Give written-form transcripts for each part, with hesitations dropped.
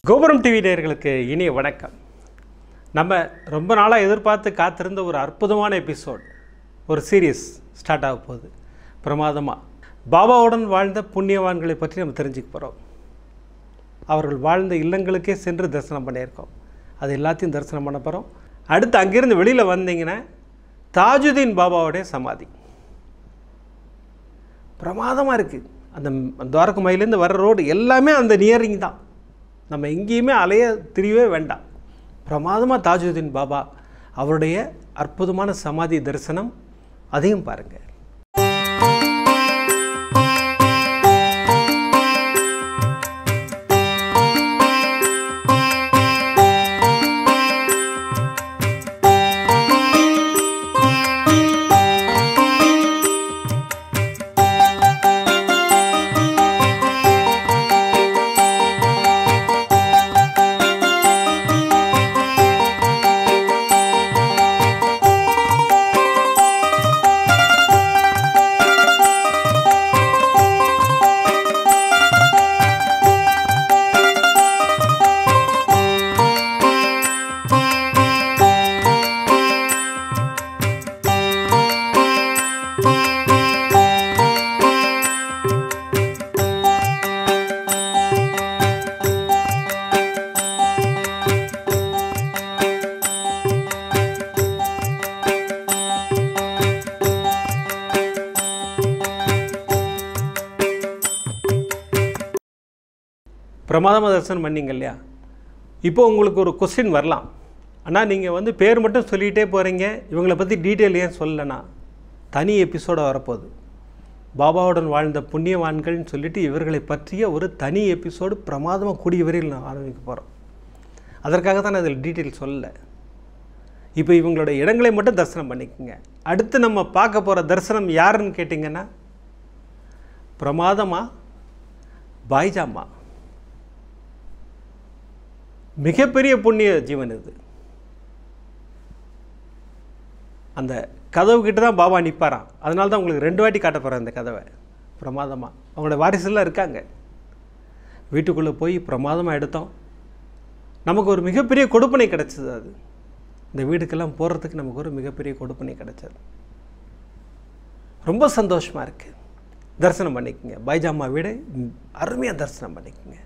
கோபுரம் டிவி நேயர்களுக்கு இனிய வணக்கம். நம்ம ரொம்ப நாளாக எதிர்பார்த்து காத்திருந்த ஒரு அற்புதமான எபிசோட், ஒரு சீரியஸ் ஸ்டார்ட் ஆக போகுது. பிரமாதமாக பாபாவுடன் வாழ்ந்த புண்ணியவான்களை பற்றி நம்ம தெரிஞ்சுக்க போகிறோம். அவர்கள் வாழ்ந்த இல்லங்களுக்கே சென்று தரிசனம் பண்ணியிருக்கோம். அது எல்லாத்தையும் தரிசனம் பண்ண போகிறோம். அடுத்து அங்கேருந்து வெளியில் வந்தீங்கன்னா தாஜுதீன் பாபாவுடைய சமாதி பிரமாதமாக இருக்குது. அந்த துவாரகமாயிலேருந்து வர்ற ரோடு எல்லாமே அந்த நியரிங் தான். நம்ம எங்கேயுமே அலைய திரியவே வேண்டாம். பிரமாதமாக தாஜுதீன் பாபா அவருடைய அற்புதமான சமாதி தரிசனம், அதையும் பாருங்கள். பிரமாதமாக தரிசனம் பண்ணிங்க இல்லையா? இப்போ உங்களுக்கு ஒரு கொஸ்டின் வரலாம், ஆனால் நீங்கள் பேர் மட்டும் சொல்லிகிட்டே போகிறீங்க, இவங்களை பற்றி டீட்டெயில் ஏன் சொல்லலைன்னா தனி எபிசோட வரப்போகுது. பாபாவுடன் வாழ்ந்த புண்ணியவான்கள்னு சொல்லிவிட்டு இவர்களை பற்றிய ஒரு தனி எபிசோடு பிரமாதமாக கூடிய வரையில் நான் ஆரம்பிக்க போகிறோம். அதற்காக தான் நான் அதில் டீட்டெயில் சொல்லலை. இப்போ இவங்களோட இடங்களை மட்டும் தரிசனம் பண்ணிக்கோங்க. அடுத்து நம்ம பார்க்க போகிற தரிசனம் யாருன்னு கேட்டிங்கன்னா பிரமாதமாக பாய்ஜாமா. மிகப்பெரிய புண்ணிய ஜீவன் இது. அந்த கதவு கிட்ட தான் பாபா நிற்பாராம். அதனால தான் உங்களுக்கு 2 வாட்டி காட்ட போகிறேன் அந்த கதவை. பிரமாதமாக அவங்களோட வாரிசுலாம் இருக்காங்க. வீட்டுக்குள்ளே போய் பிரமாதமாக எடுத்தோம். நமக்கு ஒரு மிகப்பெரிய கொடுப்பனை கிடச்சிது. அது இந்த வீடுக்கெல்லாம் போகிறதுக்கு நமக்கு ஒரு மிகப்பெரிய கொடுப்பனை கிடச்சது. ரொம்ப சந்தோஷமாக இருக்குது. தரிசனம் பண்ணிக்கோங்க. பாய்ஜாமா வீடு அருமையாக தரிசனம் பண்ணிக்கோங்க.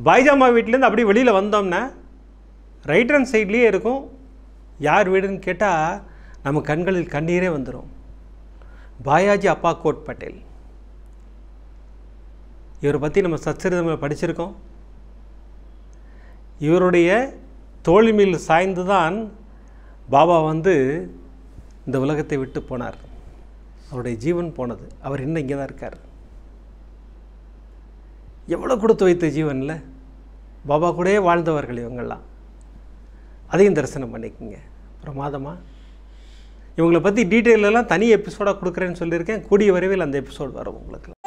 பாய்ஜாமா வீட்டிலேருந்து அப்படி வெளியில் வந்தோம்னா ரைட் ஹேண்ட் சைட்லேயே இருக்கும். யார் வீடுன்னு கேட்டால் நம்ம கண்களில் கண்ணீரே வந்துடும். பாயாஜி அப்பா கோட் பட்டேல். இவரை பற்றி நம்ம சச்சரிதமில் படிச்சிருக்கோம். இவருடைய தோழி மேல் சாய்ந்து தான் பாபா இந்த உலகத்தை விட்டு போனார். அவருடைய ஜீவன் போனது. அவர் இன்னும் இங்கே தான் இருக்கார். எவ்வளோ கொடுத்து வைத்த ஜீவனில் பாபா கூடயே வாழ்ந்தவர்கள் இவங்கெல்லாம். அதையும் தரிசனம் பண்ணிக்கோங்க. பிரமாதமாக இவங்களை பற்றி டீட்டெயிலெல்லாம் தனி எபிசோடாக கொடுக்குறேன்னு சொல்லியிருக்கேன். கூடிய விரைவில் அந்த எபிசோட் வரும் உங்களுக்கு.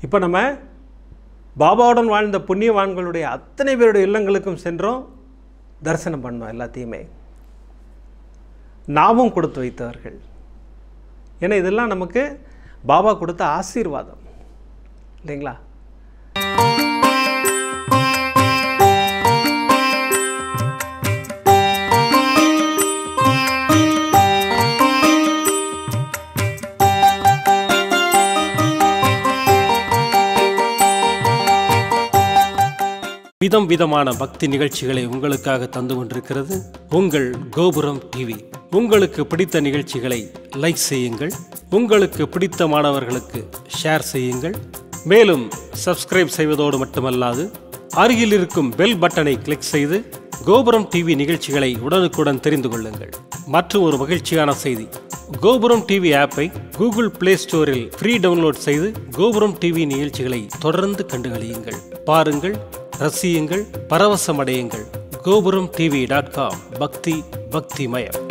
இப்போ நம்ம பாபாவுடன் வாழ்ந்த புண்ணியவான்களுடைய அத்தனை பேருடைய இல்லங்களுக்கும் சென்றோம், தரிசனம் பண்ணோம் எல்லாத்தையுமே. நாமும் கொடுத்து வைத்தவர்கள். ஏன்னா இதெல்லாம் நமக்கு பாபா கொடுத்த ஆசீர்வாதம் இல்லைங்களா? விதம் விதமான பக்தி நிகழ்ச்சிகளை உங்களுக்காக தந்து கொண்டிருக்கிறது உங்கள் கோபுரம் டிவி. உங்களுக்கு பிடித்த நிகழ்ச்சிகளை லைக் செய்யுங்கள், உங்களுக்கு பிடித்த மாணவர்களுக்கு ஷேர் செய்யுங்கள். மேலும் சப்ஸ்கிரைப் செய்வதோடு மட்டுமல்லாது அருகில் இருக்கும் பெல் பட்டனை கிளிக் செய்து கோபுரம் டிவி நிகழ்ச்சிகளை உடனுக்குடன் தெரிந்து கொள்ளுங்கள். மற்றும் ஒரு மகிழ்ச்சியான செய்தி, கோபுரம் டிவி ஆப்பை கூகுள் பிளே ஸ்டோரில் ஃப்ரீ டவுன்லோட் செய்து கோபுரம் டிவி நிகழ்ச்சிகளை தொடர்ந்து கண்டுகளியுங்கள். பாருங்கள், ரசியுங்கள், பரவசமடையுங்கள். gopuramtv.com. பக்தி பக்திமயம்.